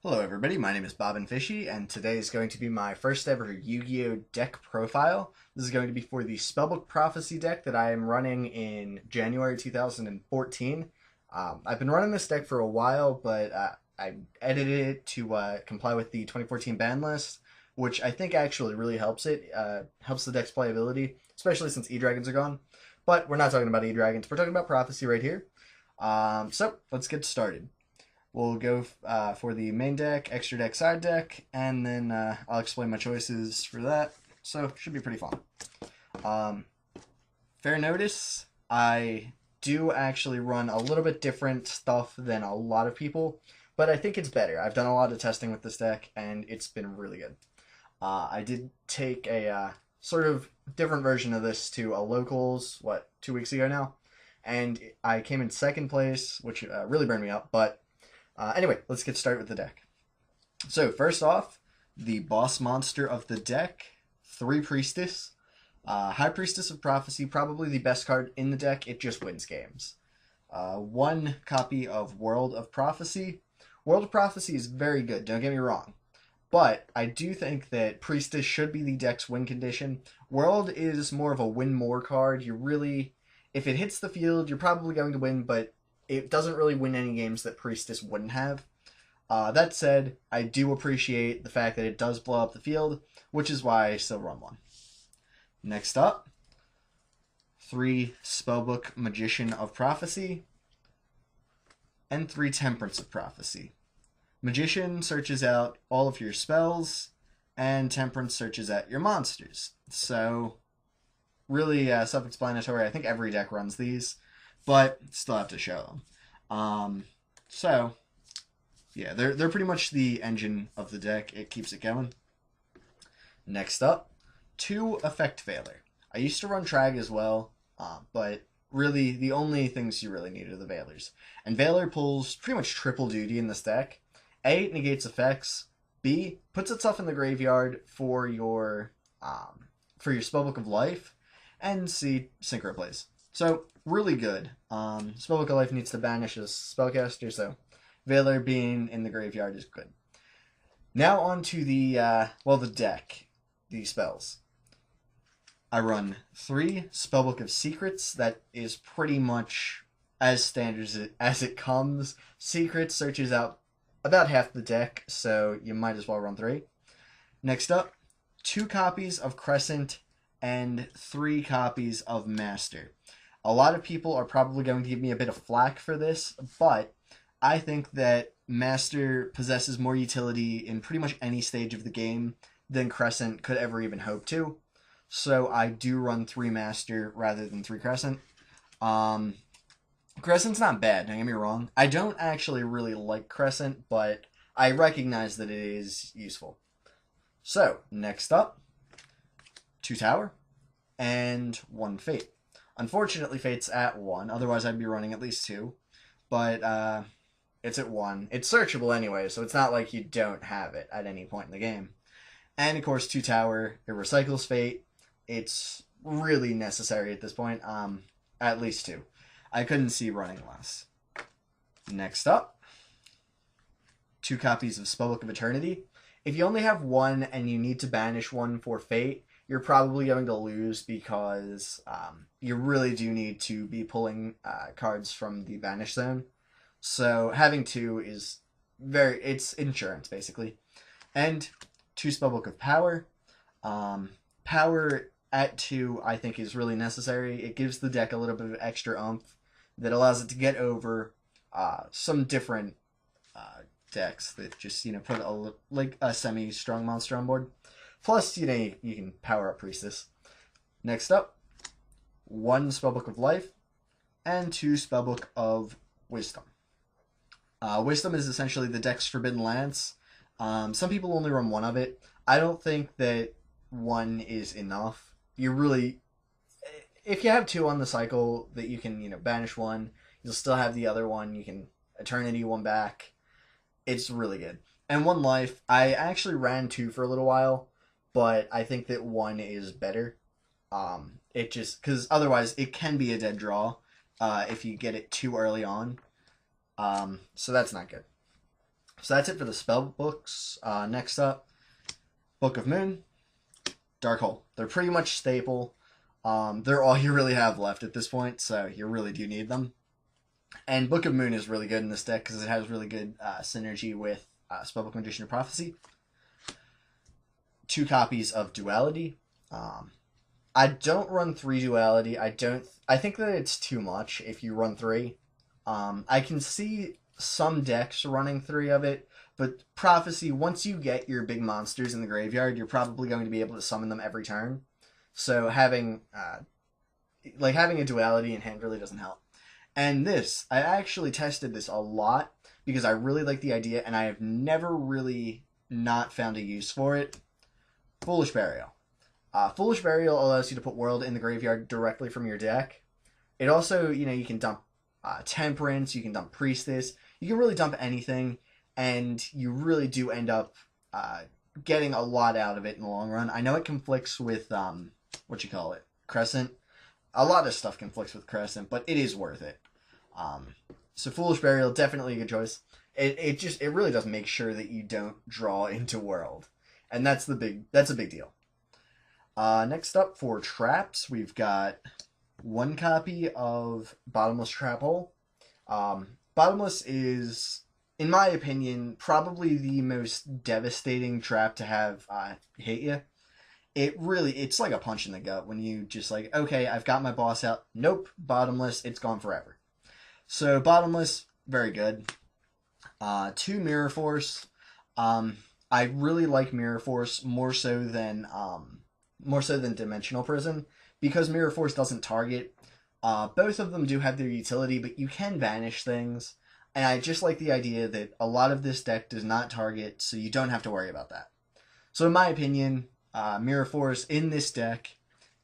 Hello everybody, my name is Bob and Fishy, and today is going to be my first ever Yu-Gi-Oh! Deck profile. This is going to be for the Spellbook Prophecy deck that I am running in January 2014. I've been running this deck for a while, but I edited it to comply with the 2014 ban list, which I think actually really helps it. Helps the deck's playability, especially since E-Dragons are gone. But we're not talking about E-Dragons, we're talking about Prophecy right here. So, let's get started. We'll go for the main deck, extra deck, side deck, and then I'll explain my choices for that. So, it should be pretty fun. Fair notice, I do actually run a little bit different stuff than a lot of people, but I think it's better. I've done a lot of testing with this deck, and it's been really good. I did take a sort of different version of this to a locals, 2 weeks ago now, and I came in second place, which really burned me up, but anyway, let's get started with the deck. So, first off, the boss monster of the deck, 3 Priestess. High Priestess of Prophecy, probably the best card in the deck. It just wins games. 1 copy of World of Prophecy. World of Prophecy is very good, don't get me wrong. But I do think that Priestess should be the deck's win condition. World is more of a win more card. If it hits the field, you're probably going to win, but it doesn't really win any games that Priestess wouldn't have. That said, I do appreciate the fact that it does blow up the field, which is why I still run 1. Next up, 3 Spellbook Magician of Prophecy, and 3 Temperance of Prophecy. Magician searches out all of your spells, and Temperance searches out your monsters. So, really self-explanatory. I think every deck runs these, but still have to show them. So, yeah, they're pretty much the engine of the deck. It keeps it going. Next up, 2 Effect Veiler. I used to run Trag as well, but really the only things you really need are the Veilers. And Veiler pulls pretty much triple duty in this deck. A, negates effects. B, puts itself in the graveyard for your Spellbook of Life. And C, Synchro plays. So, really good. Spellbook of Life needs to banish a spellcaster, so Veiler being in the graveyard is good. Now on to the deck, the spells. I run 3 Spellbook of Secrets. That is pretty much as standard as it comes. Secrets searches out about half the deck, so you might as well run 3. Next up, 2 copies of Crescent and 3 copies of Master. A lot of people are probably going to give me a bit of flack for this, but I think that Master possesses more utility in pretty much any stage of the game than Crescent could ever even hope to. So I do run 3 Master rather than 3 Crescent. Crescent's not bad, don't get me wrong. I don't actually really like Crescent, but I recognize that it is useful. So, next up, 2 Tower and 1 Fate. Unfortunately, Fate's at 1, otherwise I'd be running at least 2. But it's at 1. It's searchable anyway, so it's not like you don't have it at any point in the game. And of course, 2 Tower, it recycles Fate. It's really necessary at this point. At least 2. I couldn't see running less. Next up, 2 copies of Spellbook of Eternity. If you only have 1 and you need to banish 1 for Fate, you're probably going to lose because you really do need to be pulling cards from the banish zone. So having 2 is it's insurance, basically. And 2 Spellbook of Power. Power at 2, I think, is really necessary. It gives the deck a little bit of extra oomph that allows it to get over some different decks that just, put a semi-strong monster on board. Plus, you can power up Priestess. Next up, 1 Spellbook of Life and 2 Spellbook of Wisdom. Wisdom is essentially the deck's Forbidden Lance. Some people only run 1 of it. I don't think that 1 is enough. If you have 2 on the cycle that you can, banish 1, you'll still have the other one. You can Eternity 1 back. It's really good. And 1 life, I actually ran 2 for a little while, but I think that 1 is better. Because otherwise it can be a dead draw if you get it too early on. So that's not good. So that's it for the spell books. Next up, Book of Moon, Dark Hole. They're pretty much staple. They're all you really have left at this point, so you really do need them. And Book of Moon is really good in this deck because it has really good synergy with Spellbook, Magician of Prophecy. 2 copies of Duality. I don't run 3 Duality. I think that it's too much if you run 3. I can see some decks running 3 of it, but Prophecy, once you get your big monsters in the graveyard, you're probably going to be able to summon them every turn. So having a Duality in hand really doesn't help. And this, I actually tested this a lot because I really like the idea, and I have never really not found a use for it. Foolish Burial. Foolish Burial allows you to put World in the graveyard directly from your deck. It also, you can dump Temperance, you can dump Priestess, you can really dump anything, and you really do end up getting a lot out of it in the long run. I know it conflicts with, Crescent. A lot of stuff conflicts with Crescent, but it is worth it. So Foolish Burial, definitely a good choice. It really does make sure that you don't draw into World. And that's a big deal. Next up for traps, we've got 1 copy of Bottomless Trap Hole. Bottomless is, in my opinion, probably the most devastating trap to have hit you. It's like a punch in the gut when you just like, okay, I've got my boss out. Nope, Bottomless, it's gone forever. So Bottomless, very good. 2 Mirror Force. I really like Mirror Force more so than Dimensional Prison because Mirror Force doesn't target. Both of them do have their utility, but you can banish things. And I just like the idea that a lot of this deck does not target, so you don't have to worry about that. So in my opinion, Mirror Force in this deck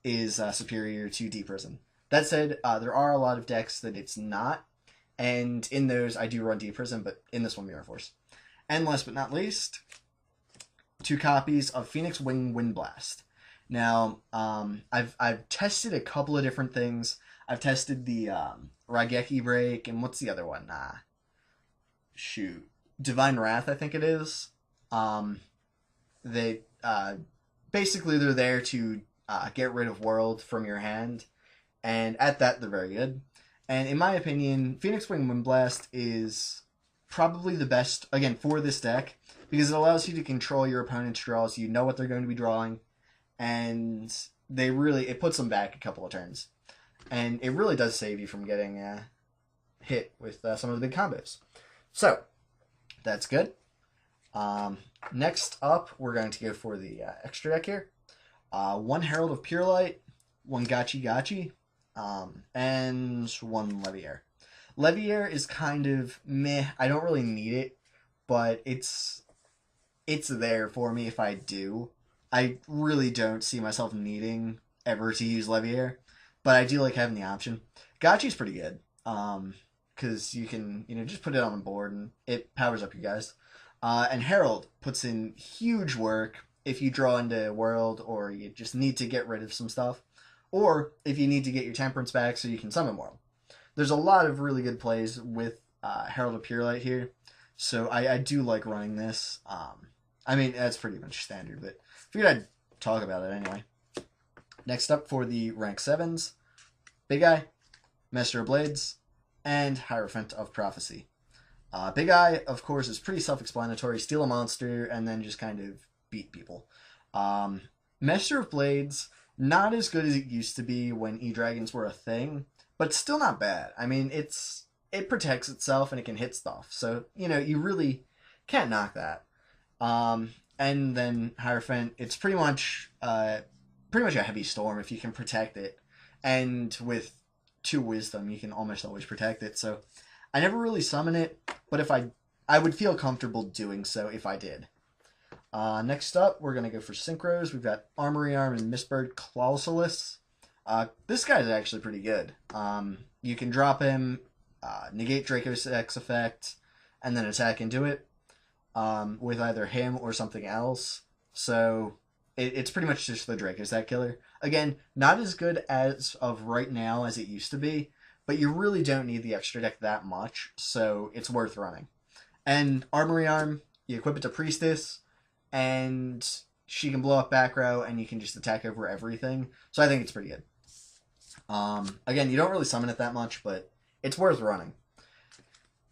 is superior to Deep Prison. That said, there are a lot of decks that it's not, and in those I do run Deep Prison, but in this one Mirror Force. And last but not least, 2 copies of Phoenix Wing Windblast. Now, I've tested a couple of different things. I've tested the Raigeki Break, and what's the other one? Divine Wrath, I think it is. They basically they're there to get rid of World from your hand, and at that they're very good. And in my opinion, Phoenix Wing Windblast is probably the best again for this deck because it allows you to control your opponent's draws. You know what they're going to be drawing, and it puts them back a couple of turns, and it really does save you from getting hit with some of the big combos. So that's good. Next up, we're going to go for the extra deck here. 1 Herald of Pure Light, 1 gachi, and 1 leviair. Leviair is kind of meh. I don't really need it, but it's there for me if I do. I really don't see myself needing ever to use leviair, but I do like having the option. Gachi's pretty good, because you can just put it on the board and it powers up you guys. And Herald puts in huge work if you draw into World or you just need to get rid of some stuff, or if you need to get your Temperance back so you can summon World. There's a lot of really good plays with Herald of Pure Light here, so I do like running this. I mean, that's pretty much standard, but figured I'd talk about it anyway. Next up for the rank 7s, Big Eye, Master of Blades, and Hierophant of Prophecy. Big Eye, of course, is pretty self-explanatory. Steal a monster and then just kind of beat people. Master of Blades, not as good as it used to be when E-Dragons were a thing, but still not bad. I mean, it protects itself and it can hit stuff. So, you really can't knock that. And then Hierophant, it's pretty much a heavy storm if you can protect it. And with 2 Wisdom, you can almost always protect it. So I never really summon it, but if I would feel comfortable doing so if I did. Next up, we're going to go for Synchros. We've got Armory Arm and Mistbird Clausulus. This guy's actually pretty good. You can drop him, negate Draco's X effect, and then attack into it with either him or something else. So it's pretty much just the Draco's that killer. Again, not as good as of right now as it used to be, but you really don't need the extra deck that much, so it's worth running. And Armory Arm, you equip it to Priestess, and she can blow up back row, and you can just attack over everything. So I think it's pretty good. Again, you don't really summon it that much, but it's worth running.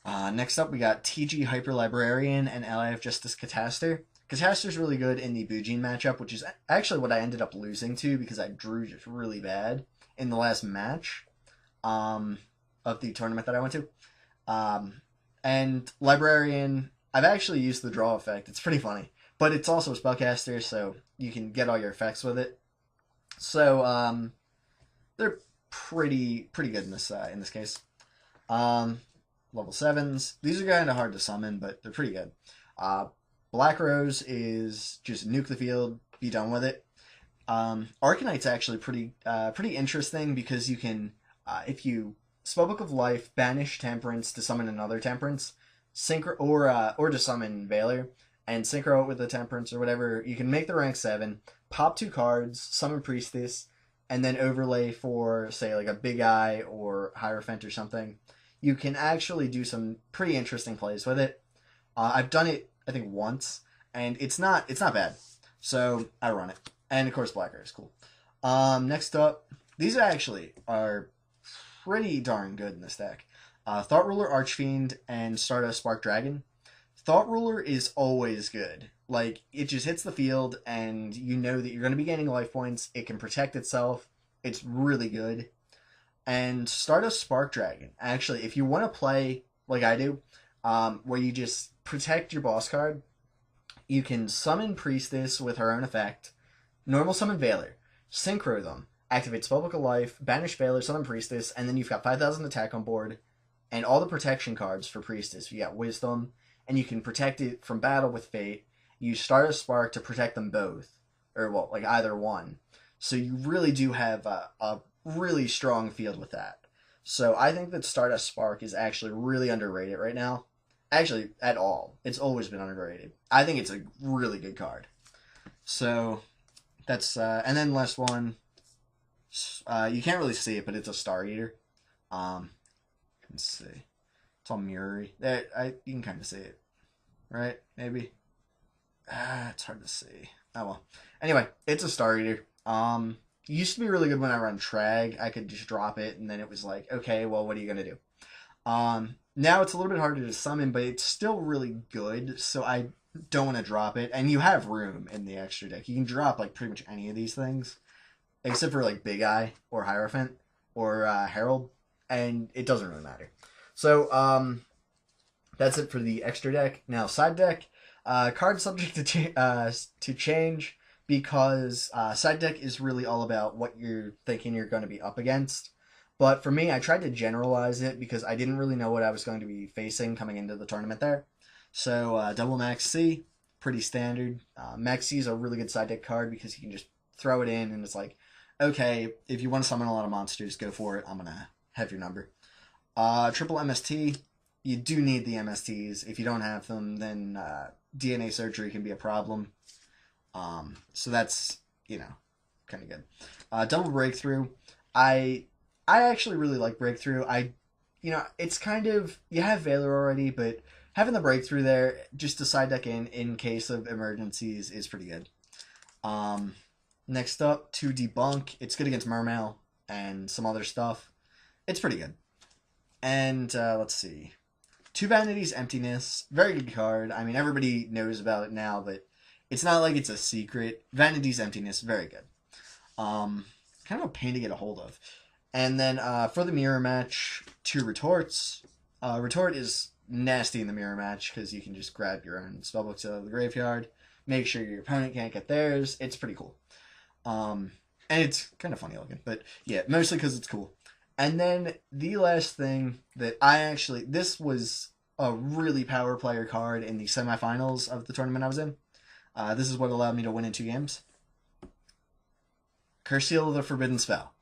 Next up, we got TG Hyper Librarian and Ally of Justice Cataster. Cataster's really good in the Bujin matchup, which is actually what I ended up losing to because I drew just really bad in the last match of the tournament that I went to. And Librarian, I've actually used the draw effect. It's pretty funny. But it's also a spellcaster, so you can get all your effects with it. So, they're pretty good in this case. Level 7s. These are kind of hard to summon, but they're pretty good. Black Rose is just nuke the field, be done with it. Arcanite's actually pretty interesting because you can, if you Spellbook of Life, banish Temperance to summon another Temperance, synchro or to summon Leviair, and synchro it with the Temperance or whatever. You can make the rank 7, pop 2 cards, summon Priestess, and then overlay for, say, like a Big Eye or Hierophant or something. You can actually do some pretty interesting plays with it. I've done it, I think, once, and it's not bad. So I run it, and of course, Black Rose is cool. Next up, these actually are pretty darn good in this deck. Thought Ruler, Archfiend, and Stardust Spark Dragon. Thought Ruler is always good. Like, it just hits the field, and you know that you're going to be gaining life points. It can protect itself. It's really good. And Stardust Spark Dragon, actually, if you want to play like I do, where you just protect your boss card, you can summon Priestess with her own effect, normal summon Leviair, synchro them, activate Spellbook of Life, banish Leviair, summon Priestess, and then you've got 5,000 attack on board, and all the protection cards for Priestess. You got Wisdom, and you can protect it from battle with Fate. You Stardust Spark to protect them both, or well, like either one. So you really do have a really strong field with that. So I think that Stardust Spark is actually really underrated right now. Actually, at all. It's always been underrated. I think it's a really good card. So that's and then last one. You can't really see it, but it's a Star Eater. Let's see. It's all mirrory. You can kind of see it, right? Maybe. It's hard to see. Oh well. Anyway, it's a Star Eater. It used to be really good when I run Trag. I could just drop it, and then it was like, okay, well, what are you gonna do? Now it's a little bit harder to summon, but it's still really good. So I don't want to drop it. And you have room in the extra deck. You can drop like pretty much any of these things, except for like Big Eye or Hierophant or Herald, and it doesn't really matter. So that's it for the extra deck. Now side deck, card subject to change. Because side deck is really all about what you're thinking you're going to be up against. But for me, I tried to generalize it because I didn't really know what I was going to be facing coming into the tournament there. So double Max C, pretty standard. Max C is a really good side deck card because you can just throw it in and it's like, okay, if you want to summon a lot of monsters, go for it. I'm going to have your number. Triple MST, you do need the MSTs. If you don't have them, then DNA surgery can be a problem. So that's, kind of good. Double Breakthrough. I actually really like Breakthrough. It's kind of, you have Leviair already, but having the Breakthrough there, just to side deck in case of emergencies, is pretty good. Next up, to Debunk. It's good against Mermail and some other stuff. It's pretty good. And, let's see. Two Vanities, Emptiness. Very good card. I mean, everybody knows about it now, but it's not like it's a secret. Vanity's Emptiness, very good. Kind of a pain to get a hold of. And then for the mirror match, 2 Retorts. Retort is nasty in the mirror match because you can just grab your own spellbooks out of the graveyard, make sure your opponent can't get theirs. It's pretty cool. And it's kind of funny looking, but yeah, mostly because it's cool. And then the last thing that this was a really power player card in the semifinals of the tournament I was in. This is what allowed me to win in 2 games. Curse Seal of the Forbidden Spell.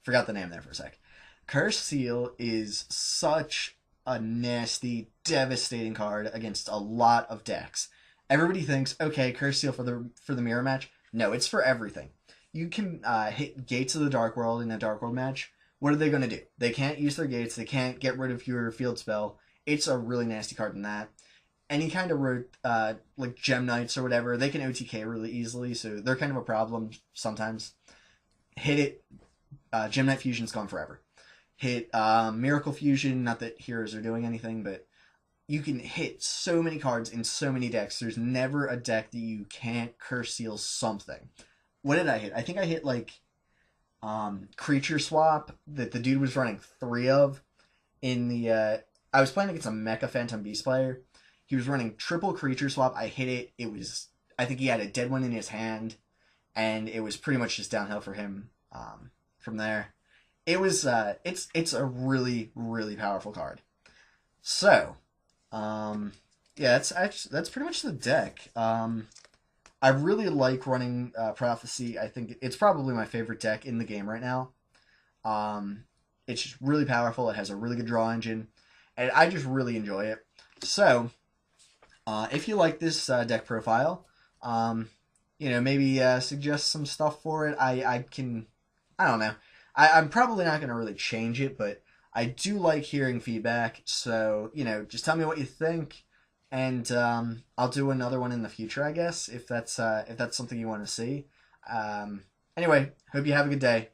Forgot the name there for a sec. Curse Seal is such a nasty, devastating card against a lot of decks. Everybody thinks, okay, Curse Seal for the mirror match. No, it's for everything. You can hit Gates of the Dark World in a Dark World match. What are they going to do? They can't use their gates. They can't get rid of your field spell. It's a really nasty card in that. any kind of like Gem Knights or whatever, they can OTK really easily, so they're kind of a problem sometimes. Hit it, Gem Knight Fusion's gone forever. Hit Miracle Fusion, not that heroes are doing anything, but you can hit so many cards in so many decks. There's never a deck that you can't curse seal something. What did I hit? I think I hit like creature swap that the dude was running 3 of in the I was playing against a Mecha Phantom Beast player. He was running triple creature swap. I hit it. It was, I think he had a dead one in his hand, and it was pretty much just downhill for him from there. It was it's a really, really powerful card. So yeah, that's pretty much the deck. I really like running Prophecy. I think it's probably my favorite deck in the game right now. It's just really powerful. It has a really good draw engine, and I just really enjoy it. So, if you like this deck profile, maybe suggest some stuff for it. I don't know. I'm probably not going to really change it, but I do like hearing feedback. So, just tell me what you think, and I'll do another one in the future, I guess, if that's something you want to see. Anyway, hope you have a good day.